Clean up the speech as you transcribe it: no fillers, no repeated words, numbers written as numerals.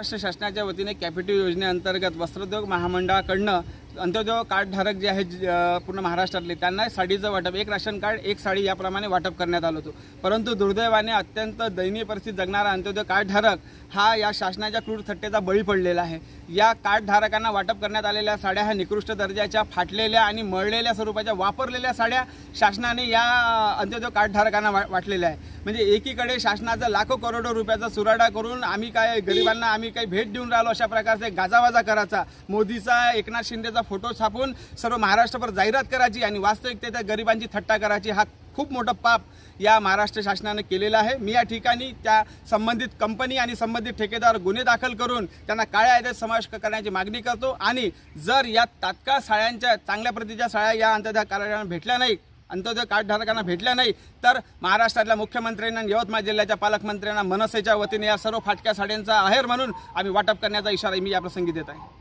महाराष्ट्र शासनाच्या वतीने कॅपिटल योजनेअंतर्गत वस्त्रोद्योग महामंडळाकडनं अंत्योदय कार्डधारक जे आहेत पूर्ण महाराष्ट्रातले त्यांना साडीचं वाटप, एक राशन कार्ड एक साडी याप्रमाणे वाटप करण्यात आलं होतं। परंतु दुर्दैवाने अत्यंत दयनीय परिस्थितीत जगणारा अंत्योदय कार्डधारक हा या शासनाच्या क्रूर थट्टेचा बळी पडलेला आहे। या कार्डधारकांना वाटप करण्यात आलेल्या साड्या ह्या निकृष्ट दर्जाच्या, फाटलेल्या आणि मळलेल्या स्वरूपाच्या वापरलेल्या साड्या शासनाने या अंत्योदय कार्डधारकांना वाटलेल्या आहे। म्हणजे एकीकडे शासनाचा लाखो करोडो रुपयाचा सुराडा करून आम्ही काय गरिबांना आम्ही काही भेट देऊन राहिलो अशा प्रकारचे गाजावाजा करायचा, मोदीचा एकनाथ शिंदेचा फोटो छापून सर्व महाराष्ट्रभर जाहिरात करायची आणि वास्तविकतेत गरिबांची थट्टा करायची, हा खूप मोठं पाप या महाराष्ट्र शासनाने केलेलं आहे। मी या ठिकाणी त्या संबंधित कंपनी आणि संबंधित ठेकेदार गुन्हे दाखल करून त्यांना काळ्या यादीत समावेश करण्याची मागणी करतो आणि जर या तात्काळ साड्यांच्या चांगल्या प्रतीच्या साड्या या अंत्योदय कार्डधारकांना भेटल्या नाही, अंत्योदय कार्डधारकांना भेटल्या नाही तर महाराष्ट्रातल्या मुख्यमंत्र्यांना, यवतमाळ जिल्ह्याच्या पालकमंत्र्यांना मनसेच्या वतीने या सर्व फाटक्या साड्यांचा आहेर म्हणून आम्ही वाटप करण्याचा इशारा मी या प्रसंगी देत आहे।